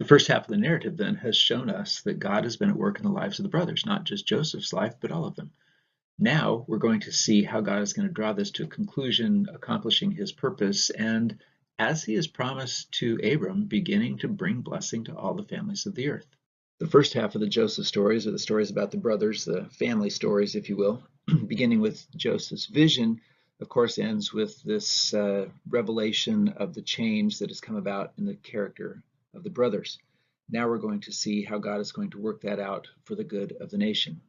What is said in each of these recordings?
The first half of the narrative then has shown us that God has been at work in the lives of the brothers, not just Joseph's life, but all of them. Now we're going to see how God is going to draw this to a conclusion, accomplishing his purpose, and as he has promised to Abram, beginning to bring blessing to all the families of the earth. The first half of the Joseph stories are the stories about the brothers, the family stories, if you will, beginning with Joseph's vision, of course, ends with this revelation of the change that has come about in the character of the brothers. Now we're going to see how God is going to work that out for the good of the nation.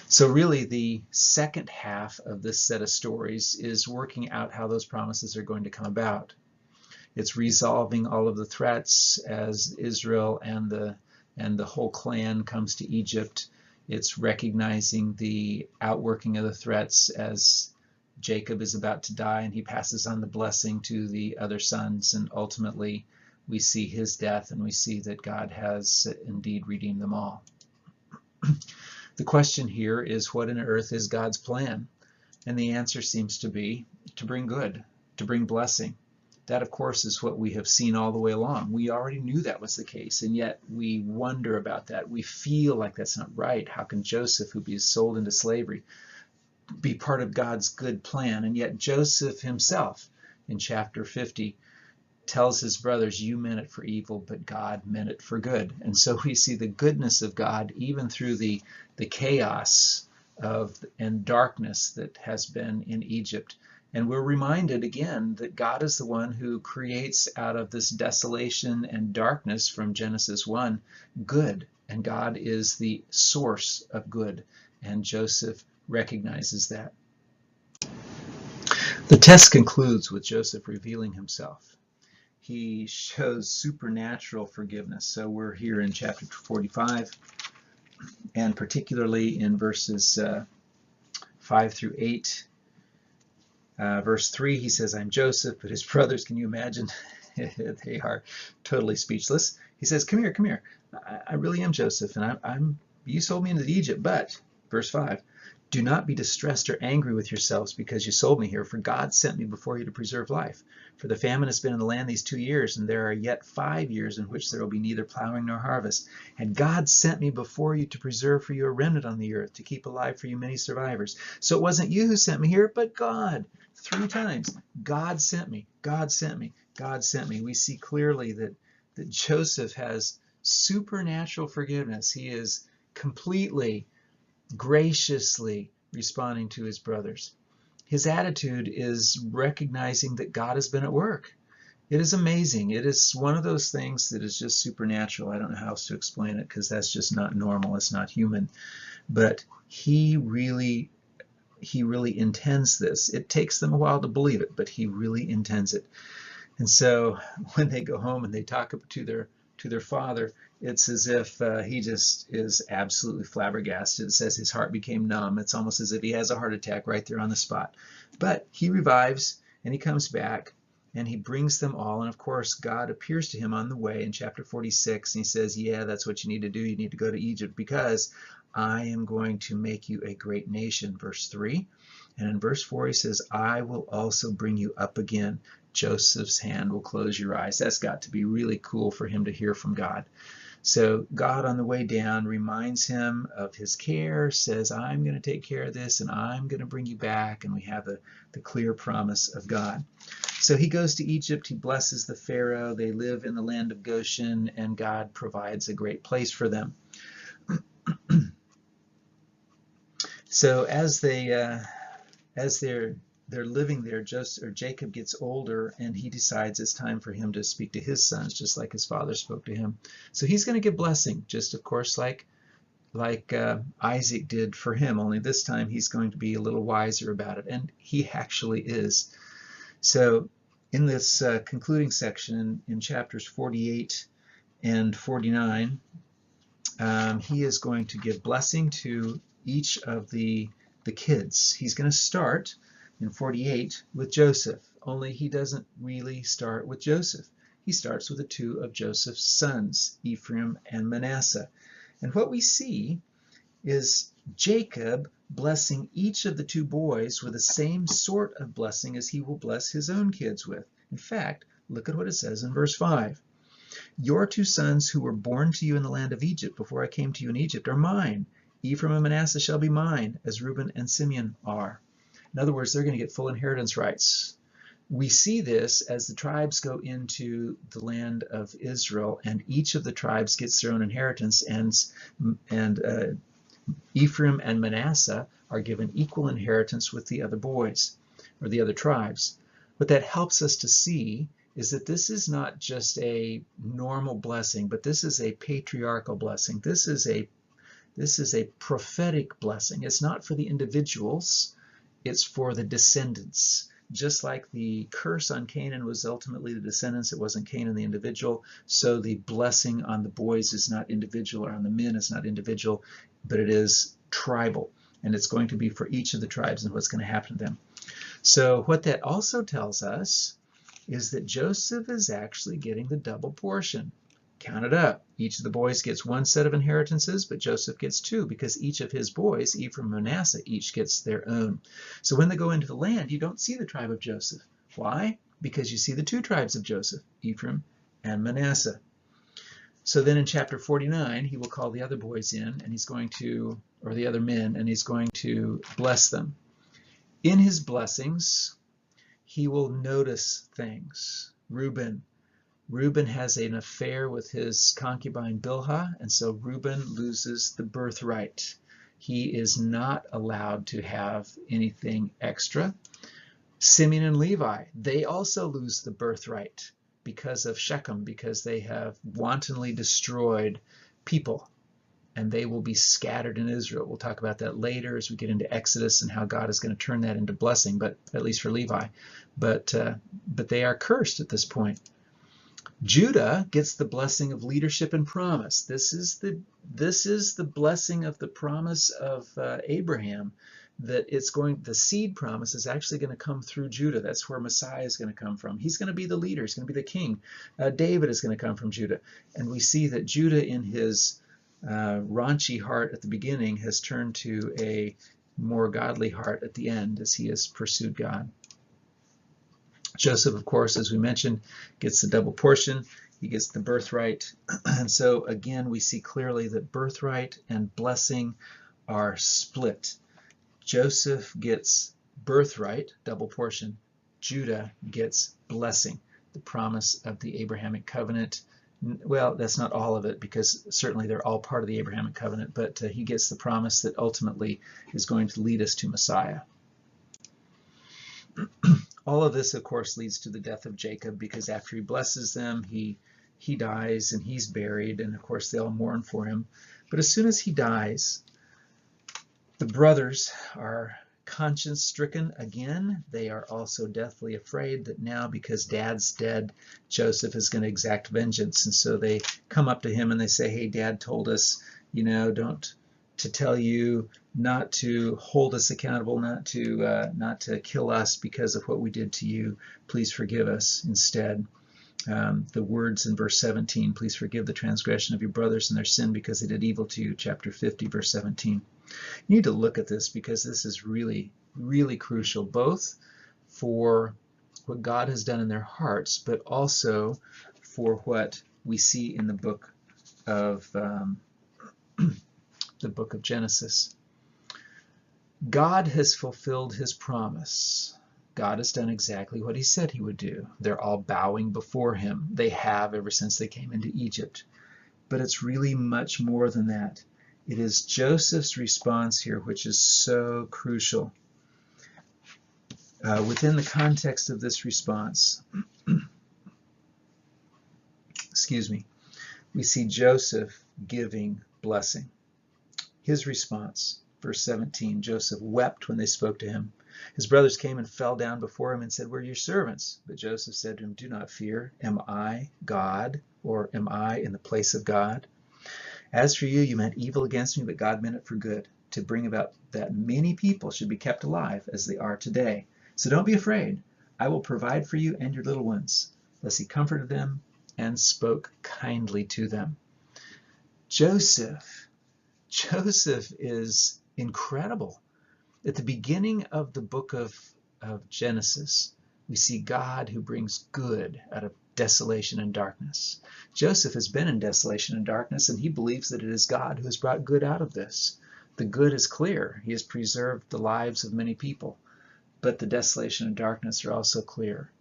So really the second half of this set of stories is working out how those promises are going to come about. It's resolving all of the threats as Israel and the whole clan comes to Egypt. It's recognizing the outworking of the threats as Jacob is about to die and he passes on the blessing to the other sons, and ultimately we see his death and we see that God has indeed redeemed them all. The question here is, what on earth is God's plan? And the answer seems to be to bring good, to bring blessing. That, of course, is what we have seen all the way along. We already knew that was the case, and yet we wonder about that. We feel like that's not right. How can Joseph, who be sold into slavery, be part of God's good plan? And yet Joseph himself, in chapter 50, tells his brothers, you meant it for evil, but God meant it for good. And so we see the goodness of God even through the chaos and darkness that has been in Egypt. And we're reminded again that God is the one who creates out of this desolation and darkness from Genesis 1 good. And God is the source of good. And Joseph recognizes that. The text concludes with Joseph revealing himself. He shows supernatural forgiveness. So we're here in chapter 45, and particularly in verses 5 through 8. Verse 3, he says, I'm Joseph, but his brothers, can you imagine? They are totally speechless. He says, come here, come here. I really am Joseph, and you sold me into Egypt, but, verse 5, do not be distressed or angry with yourselves because you sold me here, for God sent me before you to preserve life. For the famine has been in the land these 2 years, and there are yet 5 years in which there will be neither plowing nor harvest. And God sent me before you to preserve for you a remnant on the earth, to keep alive for you many survivors. So it wasn't you who sent me here, but God. 3 times, God sent me, God sent me, God sent me. We see clearly that Joseph has supernatural forgiveness. He is completely, graciously responding to his brothers. His attitude is recognizing that God has been at work. It is amazing. It is one of those things that is just supernatural. I don't know how else to explain it because that's just not normal. It's not human. But he really intends this. It takes them a while to believe it, but he really intends it. And so when they go home and they talk to their father, it's as if he just is absolutely flabbergasted. It says his heart became numb. It's almost as if he has a heart attack right there on the spot. But he revives and he comes back and he brings them all. And of course, God appears to him on the way in chapter 46. And he says, yeah, that's what you need to do. You need to go to Egypt because I am going to make you a great nation, verse 3. And in verse 4, he says, I will also bring you up again. Joseph's hand will close your eyes. That's got to be really cool for him to hear from God. So God on the way down reminds him of his care, says, I'm going to take care of this and I'm going to bring you back. And we have the clear promise of God. So he goes to Egypt, he blesses the Pharaoh, they live in the land of Goshen, and God provides a great place for them. So as they're living there, Jacob gets older and he decides it's time for him to speak to his sons, just like his father spoke to him. So he's going to give blessing, just of course like Isaac did for him, only this time he's going to be a little wiser about it, and he actually is. So in this concluding section in chapters 48 and 49, he is going to give blessing to each of the kids. He's going to start in 48 with Joseph, only he doesn't really start with Joseph. He starts with the 2 of Joseph's sons, Ephraim and Manasseh. And what we see is Jacob blessing each of the 2 boys with the same sort of blessing as he will bless his own kids with. In fact, look at what it says in verse 5. Your 2 sons who were born to you in the land of Egypt before I came to you in Egypt are mine. Ephraim and Manasseh shall be mine, as Reuben and Simeon are. In other words, they're going to get full inheritance rights. We see this as the tribes go into the land of Israel, and each of the tribes gets their own inheritance, and Ephraim and Manasseh are given equal inheritance with the other boys, or the other tribes. What that helps us to see is that this is not just a normal blessing, but this is a patriarchal blessing. This is a prophetic blessing. It's not for the individuals, it's for the descendants. Just like the curse on Canaan was ultimately the descendants, it wasn't Canaan the individual, so the blessing on the boys is not individual, or on the men is not individual, but it is tribal, and it's going to be for each of the tribes and what's going to happen to them. So what that also tells us is that Joseph is actually getting the double portion. Count it up. Each of the boys gets 1 set of inheritances, but Joseph gets 2 because each of his boys, Ephraim and Manasseh, each gets their own. So when they go into the land, you don't see the tribe of Joseph. Why? Because you see the 2 tribes of Joseph, Ephraim and Manasseh. So then in chapter 49, he will call the other boys in, and he's going to, or the other men, and he's going to bless them. In his blessings, he will notice things. Reuben has an affair with his concubine Bilhah, and so Reuben loses the birthright. He is not allowed to have anything extra. Simeon and Levi, they also lose the birthright because of Shechem, because they have wantonly destroyed people, and they will be scattered in Israel. We'll talk about that later as we get into Exodus and how God is going to turn that into blessing, but at least for Levi. But they are cursed at this point. Judah gets the blessing of leadership and promise. This is the blessing of the promise of Abraham, that the seed promise is actually going to come through Judah. That's where Messiah is going to come from. He's going to be the leader. He's going to be the king. David is going to come from Judah. And we see that Judah, in his raunchy heart at the beginning, has turned to a more godly heart at the end as he has pursued God. Joseph, of course, as we mentioned, gets the double portion. He gets the birthright. And so again, we see clearly that birthright and blessing are split. Joseph gets birthright, double portion. Judah gets blessing, the promise of the Abrahamic covenant. Well, that's not all of it, because certainly they're all part of the Abrahamic covenant, but he gets the promise that ultimately is going to lead us to Messiah. All of this, of course, leads to the death of Jacob, because after he blesses them, he dies and he's buried, and of course they all mourn for him. But as soon as he dies, the brothers are conscience-stricken again. They are also deathly afraid that now, because Dad's dead, Joseph is going to exact vengeance. And so they come up to him and they say, "Hey, Dad told us, to tell you not to hold us accountable, not to kill us because of what we did to you. Please forgive us instead." The words in verse 17, "Please forgive the transgression of your brothers and their sin because they did evil to you," chapter 50, verse 17. You need to look at this, because this is really, really crucial, both for what God has done in their hearts, but also for what we see in the book of Genesis. God has fulfilled his promise. God has done exactly what he said he would do. They're all bowing before him. They have ever since they came into Egypt. But it's really much more than that. It is Joseph's response here which is so crucial. Within the context of this response, we see Joseph giving blessing. His response, verse 17, Joseph wept when they spoke to him. His brothers came and fell down before him and said, "We're your servants." But Joseph said to him, "Do not fear. Am I God, or am I in the place of God? As for you, you meant evil against me, but God meant it for good, to bring about that many people should be kept alive as they are today. So don't be afraid. I will provide for you and your little ones." Thus he comforted them and spoke kindly to them. Joseph is incredible. At the beginning of the book of Genesis, we see God who brings good out of desolation and darkness. Joseph has been in desolation and darkness, and he believes that it is God who has brought good out of this. The good is clear. He has preserved the lives of many people, but the desolation and darkness are also clear.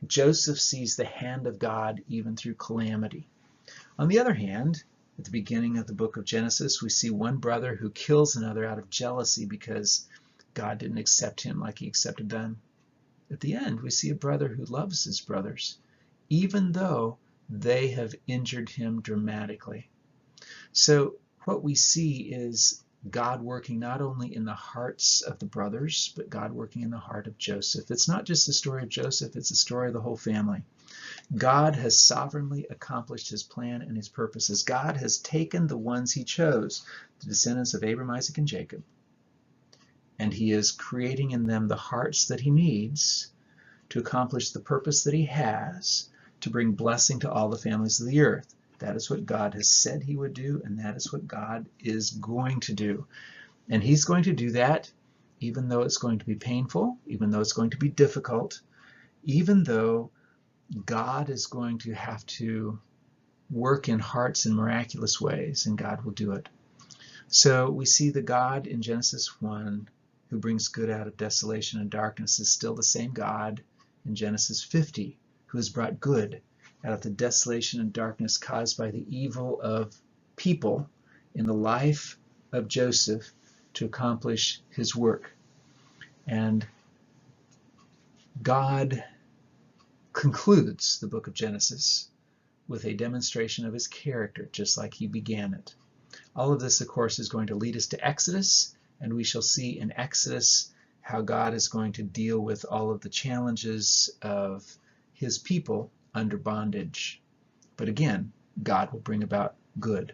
Joseph sees the hand of God even through calamity. On the other hand, at the beginning of the book of Genesis, we see one brother who kills another out of jealousy because God didn't accept him like he accepted them. At the end, we see a brother who loves his brothers, even though they have injured him dramatically. So what we see is God working not only in the hearts of the brothers, but God working in the heart of Joseph. It's not just the story of Joseph, it's the story of the whole family. God has sovereignly accomplished his plan and his purposes. God has taken the ones he chose, the descendants of Abraham, Isaac, and Jacob, and he is creating in them the hearts that he needs to accomplish the purpose that he has to bring blessing to all the families of the earth. That is what God has said he would do, and that is what God is going to do. And he's going to do that even though it's going to be painful, even though it's going to be difficult, even though God is going to have to work in hearts in miraculous ways, and God will do it. So we see the God in Genesis 1 who brings good out of desolation and darkness is still the same God in Genesis 50 who has brought good out of the desolation and darkness caused by the evil of people in the life of Joseph to accomplish his work. And God concludes the book of Genesis with a demonstration of his character, just like he began it. All of this, of course, is going to lead us to Exodus, and we shall see in Exodus how God is going to deal with all of the challenges of his people under bondage. But again, God will bring about good.